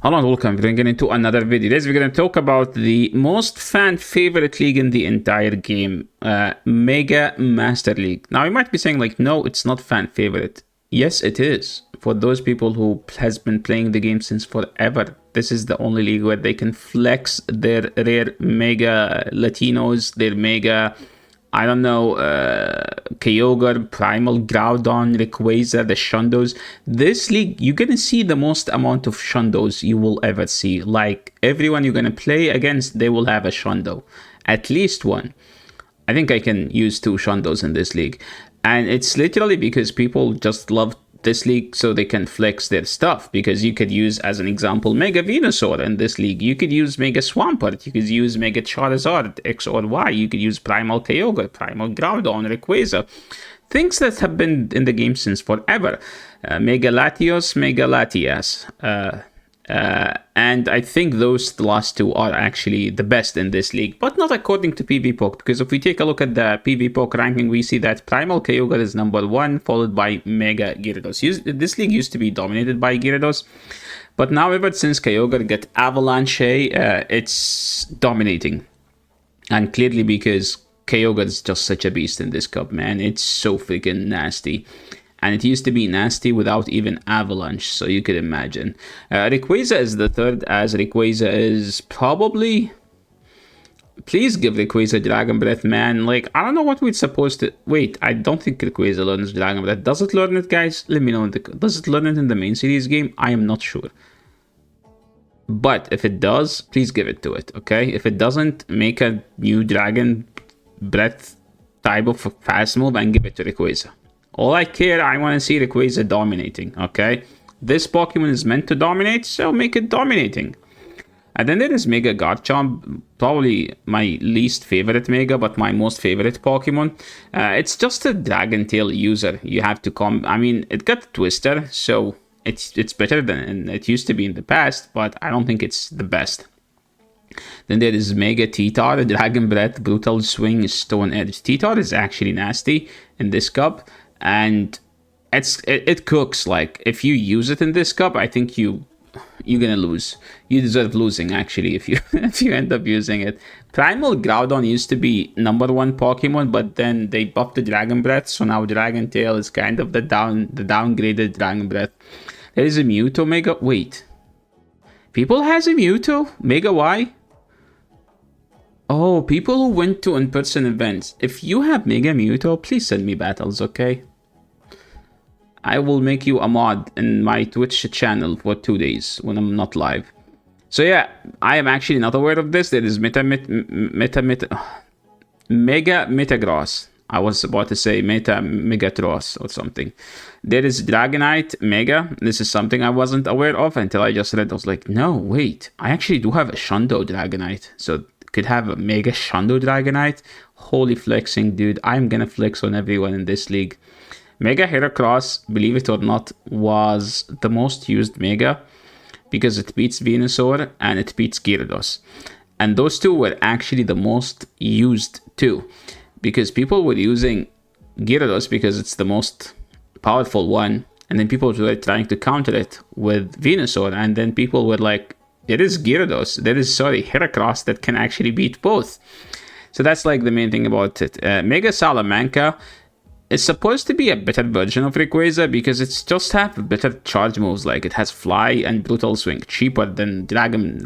Hello and welcome. We're getting into another video. Today we're going to talk about the most fan favorite league in the entire game, Mega Master League. Now you might be saying like, no, it's not fan favorite. Yes, it is. For those people who has been playing the game since forever, this is the only league where they can flex their rare Mega Latinos, their Mega, I don't know, Kyogre, Primal, Groudon, Rayquaza, the Shundos. This league, you're gonna see the most amount of Shundos you will ever see. Like, everyone you're gonna play against, they will have a Shundo. At least one. I think I can use 2 Shundos in this league. And it's literally because people just love this league so they can flex their stuff, because you could use, as an example, Mega Venusaur in this league. You could use Mega Swampert, you could use Mega Charizard X or Y, you could use Primal Kyogre, Primal Groudon, Rayquaza, things that have been in the game since forever. Mega Latios, Mega Latias, and I think those last 2 are actually the best in this league, but not according to PvP, because if we take a look at the PvP ranking, we see that Primal Kyogre is number 1, followed by Mega Gyarados. This league used to be dominated by Gyarados, but now ever since Kyogre got Avalanche, it's dominating. And clearly because Kyogre is just such a beast in this cup, man. It's so freaking nasty. And it used to be nasty without even Avalanche, so you could imagine. Rayquaza is the third, as Rayquaza is probably... Please give Rayquaza Dragon Breath, man. Like, I don't know what we're supposed to... Wait, I don't think Rayquaza learns Dragon Breath. Does it learn it, guys? Let me know. Does it learn it in the main series game? I am not sure. But if it does, please give it to it, okay? If it doesn't, make a new Dragon Breath type of fast move and give it to Rayquaza. All I care, I want to see Rayquaza dominating, okay? This Pokemon is meant to dominate, so make it dominating. And then there is Mega Garchomp, probably my least favorite Mega, but my most favorite Pokemon. It's just a Dragon Tail user. You have to come... I mean, it got Twister, so it's better than it used to be in the past, but I don't think it's the best. Then there is Mega T-Tar, Dragon Breath, Brutal Swing, Stone Edge. T-Tar is actually nasty in this cup. And it cooks. Like, if you use it in this cup, I think you're gonna lose. You deserve losing, actually, if you if you end up using it. Primal Groudon used to be number 1 Pokemon, but then they buffed the Dragon Breath, so now Dragon Tail is kind of the downgraded Dragon Breath. There is a Mewtwo Mega... Wait. People has a Mewtwo Mega Y? Oh, people who went to in-person events. If you have Mega Mewtwo, please send me battles, okay? I will make you a mod in my Twitch channel for 2 days when I'm not live. So yeah, I am actually not aware of this. There is Mega Metagross. I was about to say Megatros or something. There is Dragonite Mega. This is something I wasn't aware of until I just read. I was like, no, wait. I actually do have a Shundo Dragonite. So could have a Mega Shundo Dragonite. Holy flexing, dude. I'm gonna flex on everyone in this league. Mega Heracross, believe it or not, was the most used Mega because it beats Venusaur and it beats Gyarados. And those 2 were actually the most used too, because people were using Gyarados because it's the most powerful one, and then people were trying to counter it with Venusaur, and then people were like, there is Heracross that can actually beat both. So that's like the main thing about it. Mega Salamanca is supposed to be a better version of Rayquaza because it's just have better charge moves. Like, it has Fly and Brutal Swing, cheaper than Dragon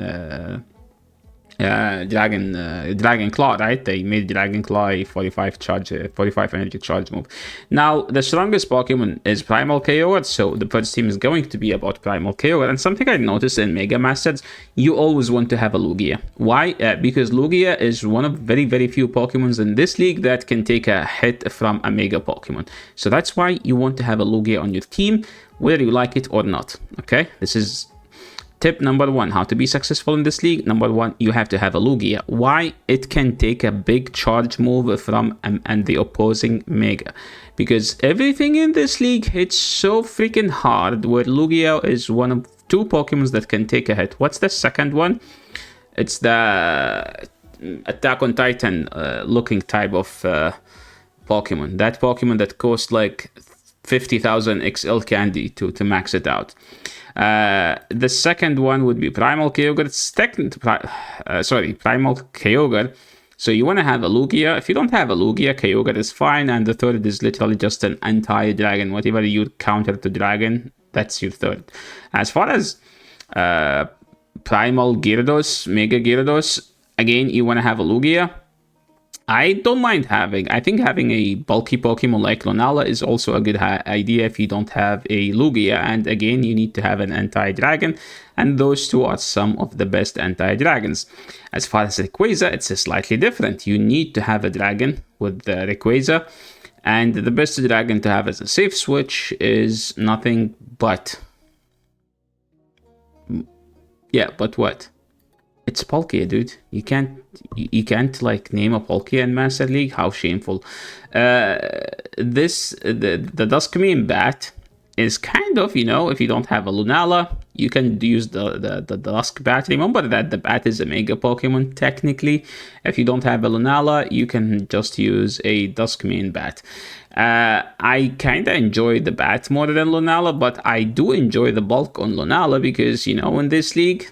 Claw, right? They made Dragon Claw a 45 energy charge move. Now, the strongest Pokemon is Primal Kyogre, so the first team is going to be about Primal Kyogre. And something I noticed in Mega Masters, you always want to have a Lugia. Why? Because Lugia is one of very, very few Pokemons in this league that can take a hit from a Mega Pokemon. So that's why you want to have a Lugia on your team, whether you like it or not. Okay? This is... Tip number 1, how to be successful in this league. Number 1, you have to have a Lugia. Why? It can take a big charge move from and the opposing Mega. Because everything in this league hits so freaking hard, where Lugia is one of 2 Pokemons that can take a hit. What's the second one? It's the Attack on Titan looking type of Pokemon. That Pokemon that costs like 50,000 XL candy to max it out. The second one would be Primal Kyogre. It's Primal Kyogre. So you want to have a Lugia. If you don't have a Lugia, Kyogre is fine. And the third is literally just an anti-dragon. Whatever you counter to dragon, that's your third. As far as Primal Gyarados, Mega Gyarados, again, you want to have a Lugia. I don't mind I think having a bulky Pokemon like Lunala is also a good idea if you don't have a Lugia. And again, you need to have an anti-dragon. And those two are some of the best anti-dragons. As far as Rayquaza, it's slightly different. You need to have a dragon with Rayquaza. And the best dragon to have as a safe switch is nothing but... Yeah, but what? It's Palkia, dude. You can't like name a Palkia in Master League. How shameful. The Duskmane Bat is kind of, you know, if you don't have a Lunala, you can use the Dusk Bat. Remember that the Bat is a Mega Pokemon technically. If you don't have a Lunala, you can just use a Duskmane Bat. I kind of enjoy the Bat more than Lunala, but I do enjoy the bulk on Lunala because, you know, in this league,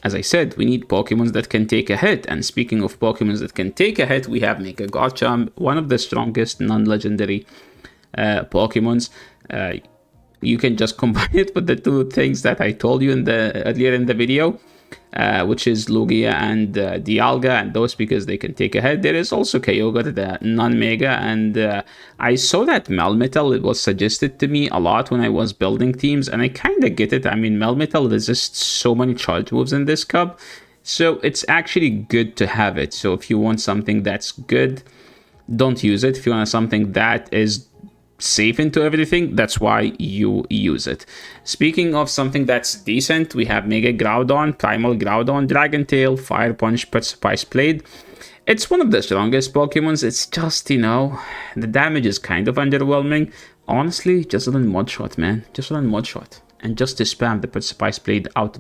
as I said, we need Pokemons that can take a hit. And speaking of Pokemons that can take a hit, we have Mega Garchomp, one of the strongest non-legendary Pokemons. You can just combine it with the two things that I told you earlier in the video, which is Lugia and Dialga, and those because they can take a hit. There is also Kyogre, the non-Mega, and I saw that Melmetal. It was suggested to me a lot when I was building teams, and I kind of get it. I mean, Melmetal resists so many charge moves in this cup, so it's actually good to have it. So if you want something that's good, don't use it. If you want something that is safe into everything, that's why you use it. Speaking of something that's decent, we have Mega Groudon, Primal Groudon, Dragon Tail, Fire Punch, Spice Blade. It's one of the strongest Pokemons. It's just, you know, the damage is kind of underwhelming. Honestly, just run Mud Shot, man. Just run Mud Shot. And just to spam the Spice Blade out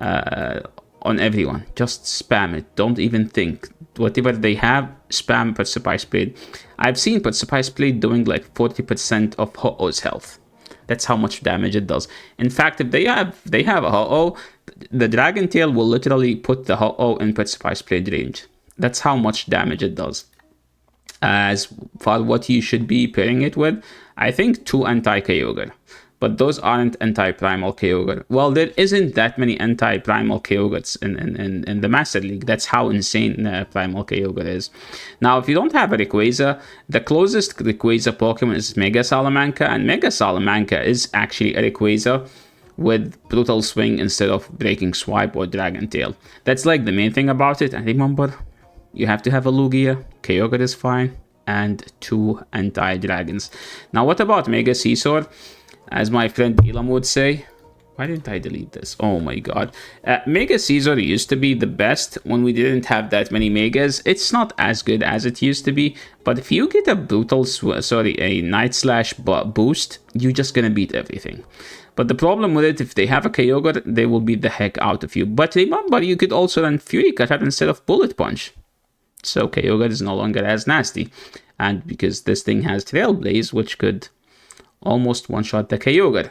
on everyone. Just spam it. Don't even think. Whatever they have, spam Spice Blade. I've seen Spice Blade doing like 40% of Ho-Oh's health. That's how much damage it does. In fact, if they have a Ho-Oh, the Dragon Tail will literally put the Ho-Oh in Spice Blade range. That's how much damage it does. As for what you should be pairing it with, I think 2 anti-Kyogre. But those aren't anti-Primal Kyogre. Well, there isn't that many anti-Primal Kyogres in the Master League. That's how insane Primal Kyogre is. Now, if you don't have a Rayquaza, the closest Rayquaza Pokemon is Mega Salamanca, and Mega Salamanca is actually a Rayquaza with Brutal Swing instead of Breaking Swipe or Dragon Tail. That's like the main thing about it. And remember, you have to have a Lugia, Kyogre is fine, and 2 anti-dragons. Now, what about Mega Scizor? As my friend Elam would say, why didn't I delete this? Oh my god. Mega Scizor used to be the best when we didn't have that many Megas. It's not as good as it used to be, but if you get a a Night Slash boost, you're just gonna beat everything. But the problem with it, if they have a Kyogre, they will beat the heck out of you. But remember, you could also run Fury Cutter instead of Bullet Punch. So Kyogre is no longer as nasty. And because this thing has Trailblaze, which could almost one-shot the Kyogre.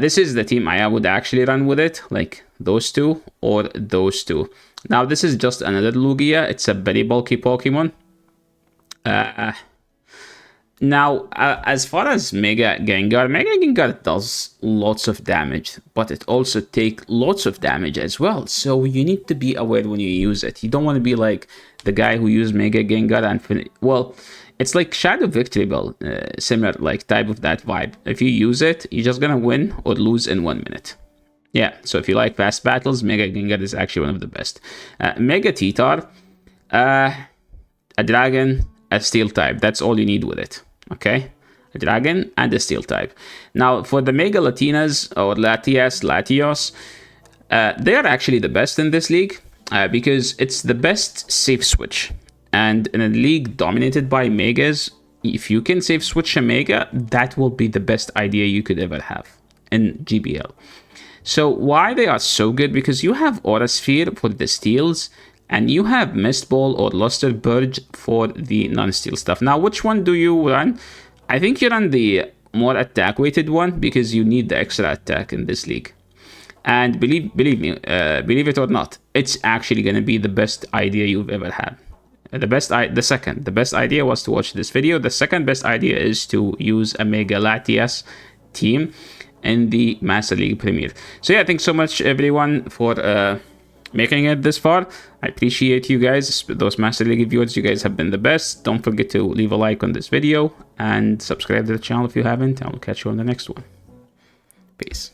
This is the team I would actually run with it, like those two or those two. Now, this is just another Lugia. It's a very bulky Pokemon. Now, as far as Mega Gengar does lots of damage, but it also takes lots of damage as well. So you need to be aware when you use it. You don't want to be like the guy who used Mega Gengar and well, it's like Shadow Victory Bell, similar like type of that vibe. If you use it, you're just gonna win or lose in 1 minute. Yeah, so if you like fast battles, Mega Gengar is actually one of the best. Mega Titar, a dragon, a steel type. That's all you need with it. Okay, a dragon and a steel type. Now for the Mega Latinas or Latias, Latios, they are actually the best in this league because it's the best safe switch. And in a league dominated by Megas, if you can safe switch a Mega, that will be the best idea you could ever have in GBL. So why they are so good? Because you have Aura Sphere for the steals, and you have Mist Ball or Luster Purge for the non-steel stuff. Now, which one do you run? I think you run the more attack-weighted one because you need the extra attack in this league. And believe it or not, it's actually going to be the best idea you've ever had. The best idea was to watch this video. The second best idea is to use a Mega Latias team in the Master League Premier. So yeah, thanks so much everyone for making it this far. I appreciate you guys, those Master League viewers. You guys have been the best. Don't forget to leave a like on this video and subscribe to the channel if you haven't. I'll catch you on the next one. Peace.